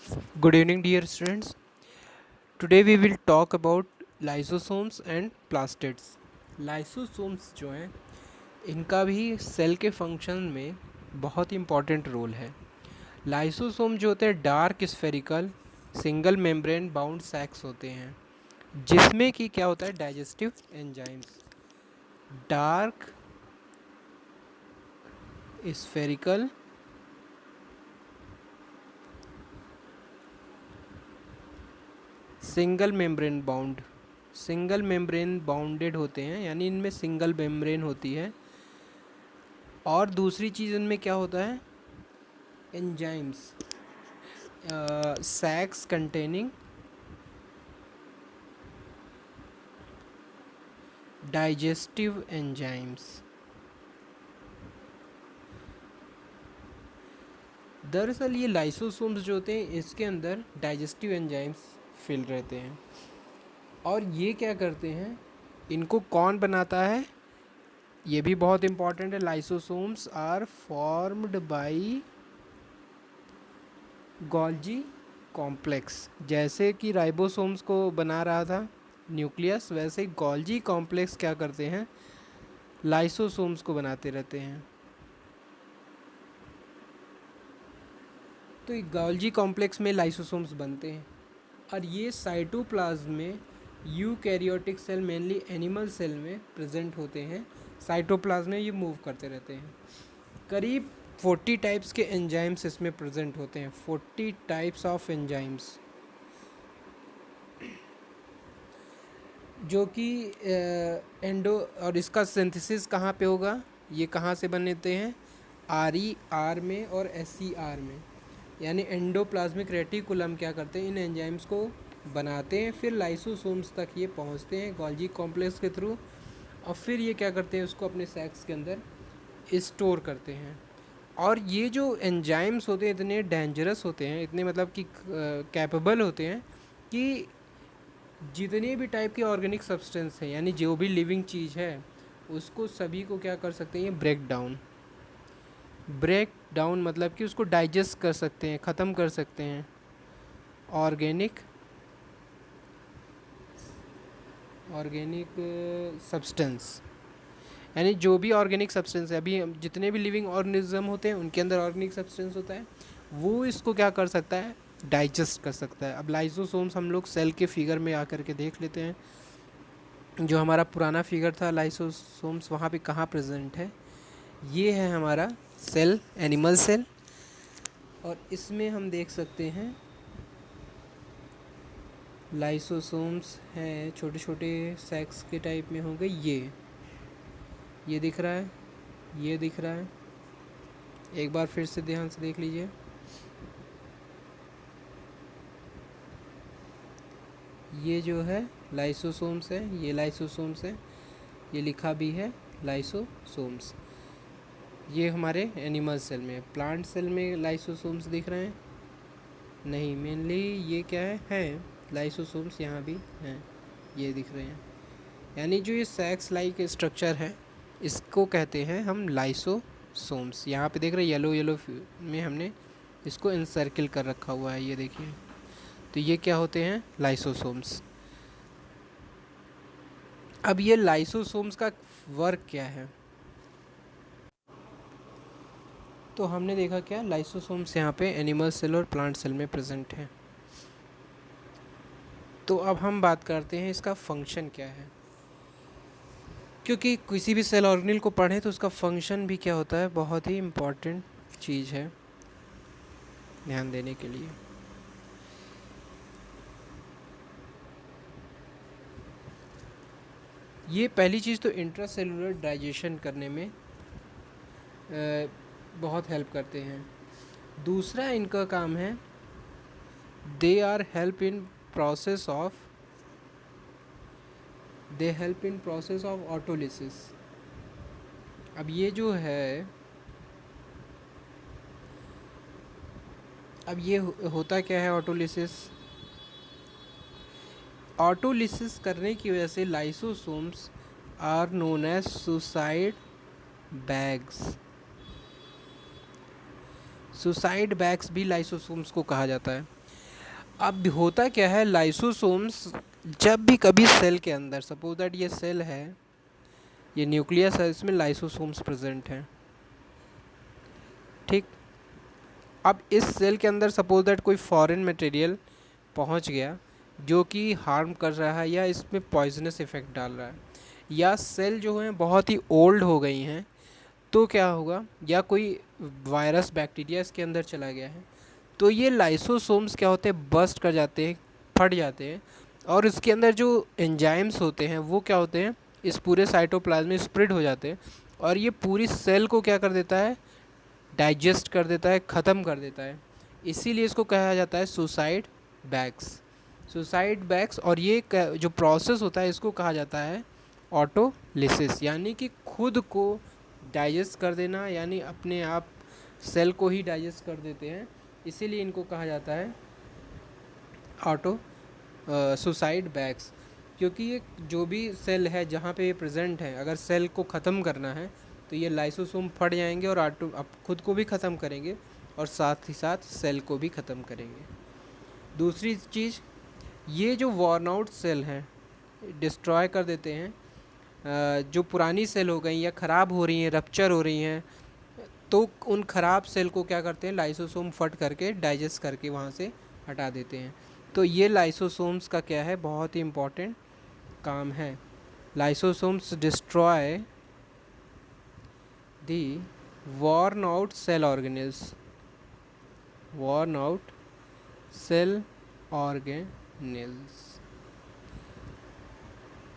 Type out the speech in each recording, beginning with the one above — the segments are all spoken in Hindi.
Good evening, dear students. Today we will talk about lysosomes and plastids. Lysosomes जो हैं इनका भी सेल के फंक्शन में बहुत ही इम्पॉर्टेंट रोल है. लाइसोसोम जो होते हैं dark spherical single membrane bound sacs होते हैं जिसमें कि क्या होता है digestive enzymes. Dark spherical single membrane bounded होते हैं, यानी इनमें सिंगल मेम्ब्रेन होती है. और दूसरी चीज़ इनमें क्या होता है एंजाइम्स सैक्स कंटेनिंग डाइजेस्टिव एंजाइम्स. दरअसल ये लाइसोसोम्स जो होते हैं इसके अंदर डाइजेस्टिव एंजाइम्स फिल रहते हैं. और ये क्या करते हैं, इनको कौन बनाता है ये भी बहुत इंपॉर्टेंट है. Lysosomes are formed by Golgi complex. जैसे कि राइबोसोम्स को बना रहा था न्यूक्लियस, वैसे गोल्जी कॉम्प्लेक्स क्या करते हैं लाइसोसोम्स को बनाते रहते हैं. तो गोल्जी कॉम्प्लेक्स में लाइसोसोम्स बनते हैं और ये साइटोप्लाज्म में eukaryotic cell mainly animal cell में प्रेजेंट होते हैं. साइटोप्लाज्म में ये मूव करते रहते हैं. करीब 40 टाइप्स के एंजाइम्स इसमें प्रेजेंट होते हैं. 40 टाइप्स ऑफ एंजाइम्स जो कि एंडो. और इसका सिंथेसिस कहाँ पे होगा, ये कहाँ से बनते हैं RER में और SCR में. यानी एंडोप्लाज्मिक रेटिकुलम क्या करते हैं इन एंजाइम्स को बनाते हैं, फिर लाइसोसोम्स तक ये पहुंचते हैं गोल्जी कॉम्प्लेक्स के थ्रू, और फिर ये क्या करते हैं उसको अपने सैक्स के अंदर स्टोर करते हैं. और ये जो एंजाइम्स होते हैं इतने डेंजरस होते हैं, इतने मतलब कि कैपेबल होते हैं कि जितने भी टाइप के ऑर्गेनिक सब्सटेंस हैं यानी जो भी लिविंग चीज़ है उसको सभी को क्या कर सकते हैं ब्रेक डाउन मतलब कि उसको डाइजेस्ट कर सकते हैं, ख़त्म कर सकते हैं. ऑर्गेनिक सब्सटेंस यानी जो भी ऑर्गेनिक सब्सटेंस है, अभी जितने भी लिविंग ऑर्गेनिज्म होते हैं उनके अंदर ऑर्गेनिक सब्सटेंस होता है, वो इसको क्या कर सकता है डाइजेस्ट कर सकता है. अब लाइसोसोम्स हम लोग सेल के फिगर में आकर के देख लेते हैं. जो हमारा पुराना फिगर था लाइसोसोम्स वहाँ पे कहाँ प्रेजेंट है, ये है हमारा सेल, एनिमल सेल. और इसमें हम देख सकते हैं लाइसोसोम्स हैं, छोटे छोटे सैक्स के टाइप में होंगे. ये दिख रहा है, ये दिख रहा है. एक बार फिर से ध्यान से देख लीजिए. ये जो है लाइसोसोम्स है, ये लाइसोसोम्स है, ये लिखा भी है लाइसोसोम्स. ये हमारे एनिमल सेल में. प्लांट सेल में लाइसोसोम्स दिख रहे हैं नहीं, मेनली ये क्या है लाइसोसोम्स यहाँ भी हैं, ये दिख रहे हैं. यानी जो ये सैक्स लाइक स्ट्रक्चर है इसको कहते हैं हम लाइसोसोम्स. यहाँ पे देख रहे हैं येलो येलो में हमने इसको इनसर्किल कर रखा हुआ है, ये देखिए. तो ये क्या होते हैं लाइसोसोम्स. अब ये लाइसोसोम्स का वर्क क्या है, तो हमने देखा क्या लाइसोसोम्स यहाँ पे एनिमल सेल और प्लांट सेल में प्रेजेंट हैं. तो अब हम बात करते हैं इसका फंक्शन क्या है, क्योंकि किसी भी सेल ऑर्गेनिल को पढ़ें तो उसका फंक्शन भी क्या होता है बहुत ही इम्पॉर्टेंट चीज़ है ध्यान देने के लिए. ये पहली चीज़ तो इंट्रासेलुलर डाइजेशन करने में बहुत हेल्प करते हैं. दूसरा इनका काम है they help in process of autolysis. अब ये जो है, अब ये होता क्या है ऑटोलिसिस करने की वजह से lysosomes are known as suicide bags भी लाइसोसोम्स को कहा जाता है. अब होता क्या है, लाइसोसोम्स जब भी कभी सेल के अंदर, सपोज दैट ये सेल है, ये न्यूक्लियस है, इसमें लाइसोसोम्स प्रेजेंट हैं, ठीक। अब इस सेल के अंदर सपोज दैट कोई फॉरेन मटेरियल पहुंच गया जो कि हार्म कर रहा है या इसमें पॉइजनस इफेक्ट डाल रहा है, या सेल जो हैं बहुत ही ओल्ड हो गई हैं, तो क्या होगा, या कोई वायरस बैक्टीरिया इसके अंदर चला गया है, तो ये लाइसोसोम्स क्या होते हैं, बस्ट कर जाते हैं, फट जाते हैं, और इसके अंदर जो एंजाइम्स होते हैं वो क्या होते हैं, इस पूरे साइटोप्लाज्म में स्प्रेड हो जाते हैं, और ये पूरी सेल को क्या कर देता है, डाइजेस्ट कर देता है, ख़त्म कर देता है। इसीलिए इसको कहा जाता है सुसाइड बैग्स, सुसाइड बैग्स। और ये जो प्रोसेस होता है इसको कहा जाता है ऑटोलिसिस, यानी कि खुद को डाइजेस्ट कर देना, यानी अपने आप सेल को ही डाइजेस्ट कर देते हैं, इसीलिए इनको कहा जाता है ऑटो सुसाइड बैग्स। क्योंकि ये जो भी सेल है जहाँ पे ये प्रेजेंट है, अगर सेल को ख़त्म करना है तो ये लाइसोसोम फट जाएंगे और ऑटो अब खुद को भी ख़त्म करेंगे और साथ ही साथ सेल को भी ख़त्म करेंगे। दूसरी चीज़, ये जो वॉर्न आउट सेल हैं डिस्ट्रॉय कर देते हैं, जो पुरानी सेल हो गई या ख़राब हो रही हैं, रप्चर हो रही हैं, तो उन ख़राब सेल को क्या करते हैं, लाइसोसोम फट करके डाइजेस्ट करके वहाँ से हटा देते हैं। तो ये लाइसोसोम्स का क्या है, बहुत ही इम्पॉर्टेंट काम है। लाइसोसोम्स डिस्ट्रॉय दी worn out cell organelles, worn out cell organelles।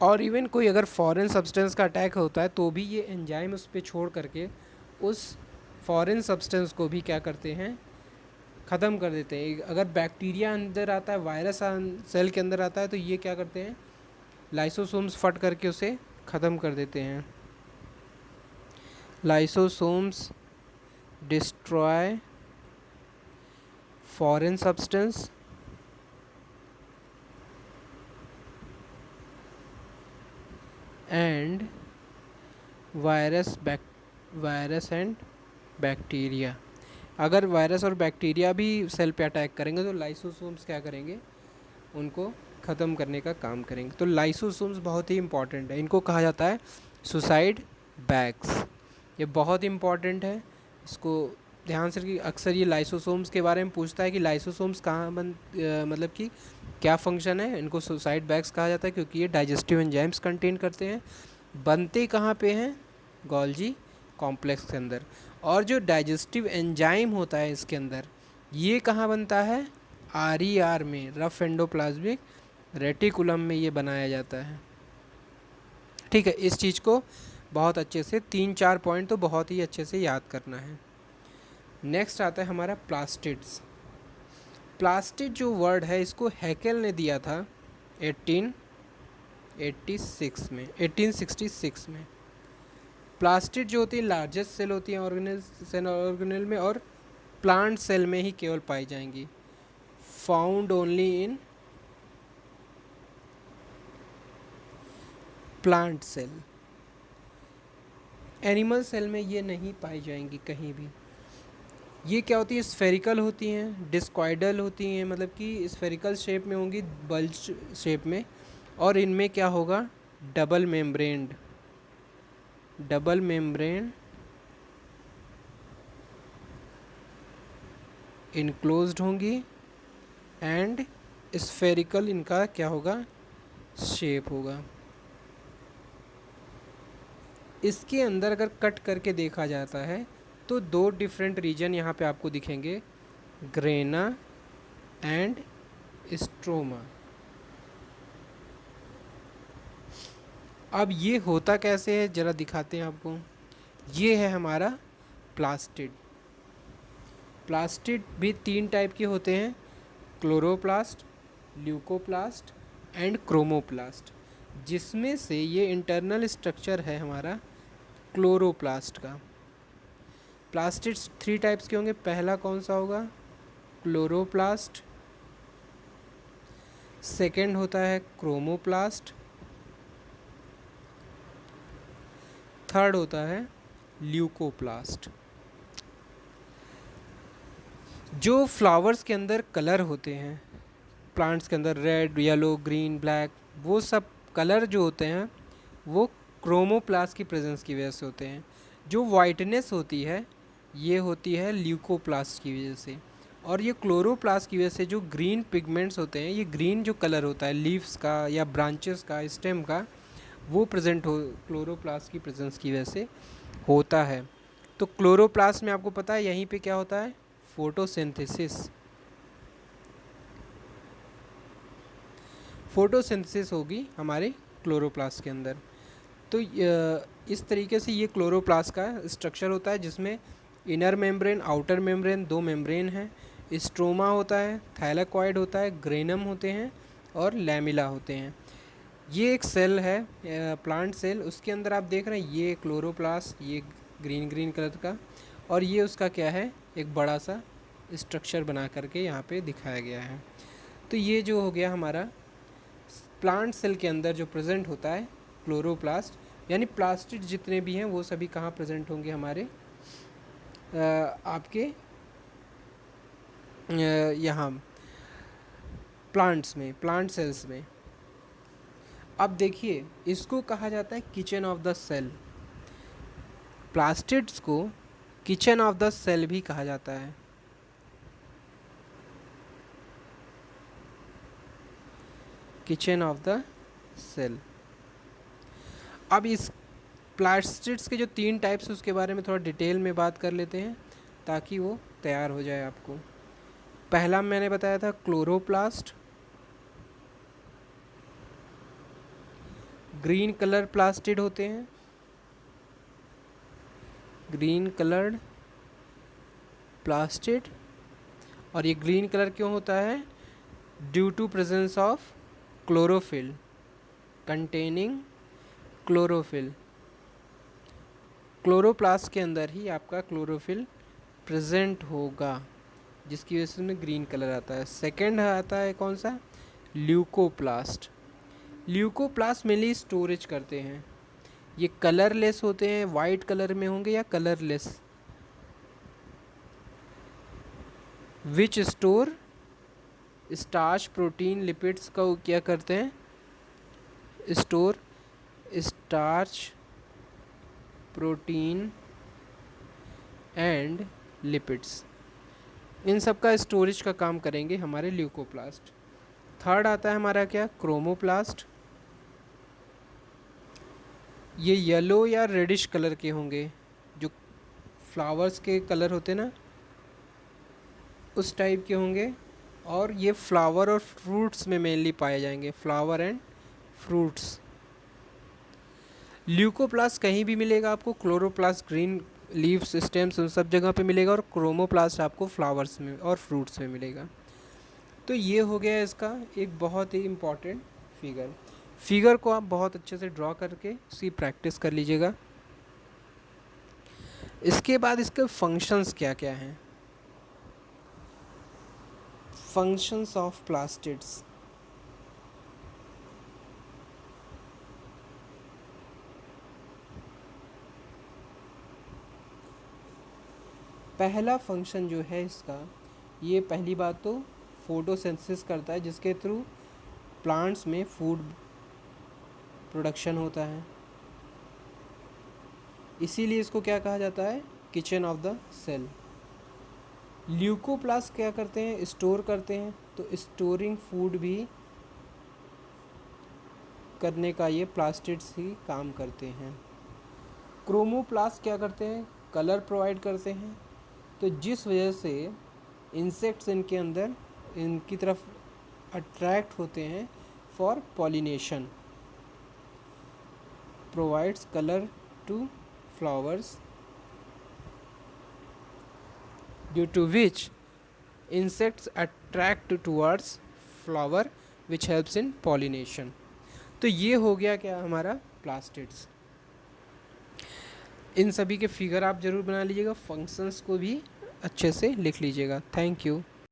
और इवन कोई अगर फॉरेन सब्सटेंस का अटैक होता है तो भी ये एंजाइम उस पर छोड़ करके उस फॉरेन सब्सटेंस को भी क्या करते हैं, ख़त्म कर देते हैं। अगर बैक्टीरिया अंदर आता है, वायरस सेल के अंदर आता है, तो ये क्या करते हैं, लाइसोसोम्स फट करके उसे ख़त्म कर देते हैं। Lysosomes destroy foreign substance and virus and bacteria. अगर वायरस और बैक्टीरिया भी सेल पे अटैक करेंगे तो लाइसोसोम्स क्या करेंगे, उनको ख़त्म करने का काम करेंगे। तो लाइसोसोम्स बहुत ही इम्पॉर्टेंट है, इनको कहा जाता है सुसाइड बैग्स। ये बहुत इम्पॉर्टेंट है, इसको ध्यान से रखिए। अक्सर ये लाइसोसोम्स के बारे में पूछता है कि लाइसोसोम्स कहाँ मतलब कि क्या फंक्शन है। इनको सुसाइड बैग्स कहा जाता है क्योंकि ये डाइजेस्टिव एंजाइम्स कंटेन करते हैं। बनते कहाँ पे हैं, गोल्जी कॉम्प्लेक्स के अंदर। और जो डाइजेस्टिव एंजाइम होता है इसके अंदर, ये कहाँ बनता है, RER में, रफ एंडोप्लाज्मिक रेटिकुलम में ये बनाया जाता है। ठीक है, इस चीज़ को बहुत अच्छे से 3-4 पॉइंट तो बहुत ही अच्छे से याद करना है। नेक्स्ट आता है हमारा प्लास्टिड्स। प्लास्टिड जो वर्ड है इसको हैकेल ने दिया था 1866 में। प्लास्टिड जो होती है लार्जेस्ट सेल होती है ऑर्गेनेल में, और प्लांट सेल में ही केवल पाई जाएंगी, found only in plant cell. Animal cell में ये नहीं पाई जाएंगी कहीं भी। ये क्या होती है, स्फेरिकल होती हैं, डिस्क्वाइडल होती हैं, मतलब कि स्फेरिकल शेप में होंगी, बल्ज शेप में, और इनमें क्या होगा, डबल मेम्ब्रेन इनक्लोज्ड होंगी, एंड स्फेरिकल इनका क्या होगा, शेप होगा। इसके अंदर अगर कट करके देखा जाता है तो 2 डिफरेंट रीजन यहाँ पे आपको दिखेंगे, ग्रेना एंड स्ट्रोमा। अब ये होता कैसे है ज़रा दिखाते हैं आपको। ये है हमारा प्लास्टिड। प्लास्टिड भी 3 टाइप के होते हैं, क्लोरोप्लास्ट, ल्यूकोप्लास्ट एंड क्रोमोप्लास्ट, जिसमें से ये इंटरनल स्ट्रक्चर है हमारा क्लोरोप्लास्ट का। प्लास्टिड्स 3 टाइप्स के होंगे। पहला कौन सा होगा, क्लोरोप्लास्ट। सेकंड होता है क्रोमोप्लास्ट। थर्ड होता है ल्यूकोप्लास्ट। जो फ्लावर्स के अंदर कलर होते हैं, प्लांट्स के अंदर रेड, येलो, ग्रीन, ब्लैक, वो सब कलर जो होते हैं वो क्रोमोप्लास्ट की प्रेजेंस की वजह से होते हैं। जो वाइटनेस होती है ये होती है ल्यूकोप्लास्ट की वजह से, और ये क्लोरोप्लास्ट की वजह से जो ग्रीन पिगमेंट्स होते हैं, ये ग्रीन जो कलर होता है लीव्स का या ब्रांचेस का, स्टेम का, वो प्रेजेंट हो क्लोरोप्लास्ट की प्रेजेंस की वजह से होता है। तो क्लोरोप्लास्ट में आपको पता है यहीं पे क्या होता है, फोटोसिंथेसिस। फोटोसिंथेसिस होगी हमारे क्लोरोप्लास्ट के अंदर। तो इस तरीके से ये क्लोरोप्लास्ट का स्ट्रक्चर होता है, जिसमें इनर मेम्ब्रेन, आउटर मेम्ब्रेन, दो मेम्ब्रेन हैं, स्ट्रोमा होता है, थैलेकॉइड होता है, ग्रेनम होते हैं और लैमिला होते हैं। ये एक सेल है प्लांट सेल, उसके अंदर आप देख रहे हैं ये क्लोरोप्लास्ट, ये ग्रीन ग्रीन कलर का, और ये उसका क्या है, एक बड़ा सा स्ट्रक्चर बना करके यहाँ पे दिखाया गया है। तो ये जो हो गया हमारा प्लांट सेल के अंदर जो प्रेजेंट होता है क्लोरोप्लास्ट, यानी प्लास्टिड जितने भी हैं वो सभी कहाँ प्रेजेंट होंगे, हमारे आपके यहाँ प्लांट्स में, प्लांट सेल्स में। अब देखिए इसको कहा जाता है kitchen of the cell. Plastids को किचन ऑफ द सेल भी कहा जाता है। Kitchen of the cell. अब इस प्लास्टिड्स के जो 3 टाइप्स उसके बारे में थोड़ा डिटेल में बात कर लेते हैं ताकि वो तैयार हो जाए आपको। पहला मैंने बताया था क्लोरोप्लास्ट, ग्रीन कलर प्लास्टिड होते हैं, ग्रीन कलर्ड प्लास्टिड। और ये ग्रीन कलर क्यों होता है, due to presence of chlorophyll, containing chlorophyll. Chloroplast के अंदर ही आपका क्लोरोफिल प्रेजेंट होगा, जिसकी वजह से उसमें ग्रीन कलर आता है। सेकंड आता है कौन सा, ल्यूकोप्लास्ट। ल्यूकोप्लास्ट मेनली स्टोरेज करते हैं, ये कलरलेस होते हैं, वाइट कलर में होंगे या colourless, which store starch, protein, lipids का क्या करते हैं, store starch, protein and lipids, इन सब का स्टोरेज का काम करेंगे हमारे ल्यूकोप्लास्ट। थर्ड आता है हमारा क्या, क्रोमोप्लास्ट। ये येलो या रेडिश कलर के होंगे, जो फ्लावर्स के कलर होते हैं ना उस टाइप के होंगे, और ये फ्लावर और फ्रूट्स में मेनली पाए जाएंगे, फ्लावर एंड फ्रूट्स। ल्यूकोप्लास्ट कहीं भी मिलेगा आपको, क्लोरोप्लास्ट ग्रीन लीव्स, स्टेम्स, उन सब जगह पे मिलेगा, और क्रोमोप्लास्ट आपको फ्लावर्स में और फ्रूट्स में मिलेगा। तो ये हो गया इसका एक बहुत ही इम्पॉर्टेंट फिगर। फिगर को आप बहुत अच्छे से ड्रॉ करके उसकी प्रैक्टिस कर लीजिएगा। इसके बाद इसके फंक्शंस क्या क्या हैं, फंक्शंस ऑफ प्लास्टिड्स। पहला फंक्शन जो है इसका, ये पहली बात तो फोटोसिंथेसिस करता है, जिसके थ्रू प्लांट्स में फूड प्रोडक्शन होता है, इसीलिए इसको क्या कहा जाता है, kitchen of the cell. Leucoplast क्या करते हैं, स्टोर करते हैं, तो स्टोरिंग फूड भी करने का ये प्लास्टिड्स ही काम करते हैं। क्रोमोप्लास्ट क्या करते हैं, कलर प्रोवाइड करते हैं, तो जिस वजह से इंसेक्ट्स इनके अंदर इनकी तरफ अट्रैक्ट होते हैं for pollination, provides colour to flowers due to which insects attract towards flower which helps in pollination। तो ये हो गया क्या हमारा प्लास्टिड्स। इन सभी के फिगर आप ज़रूर बना लीजिएगा, फंक्शंस को भी अच्छे से लिख लीजिएगा। Thank you.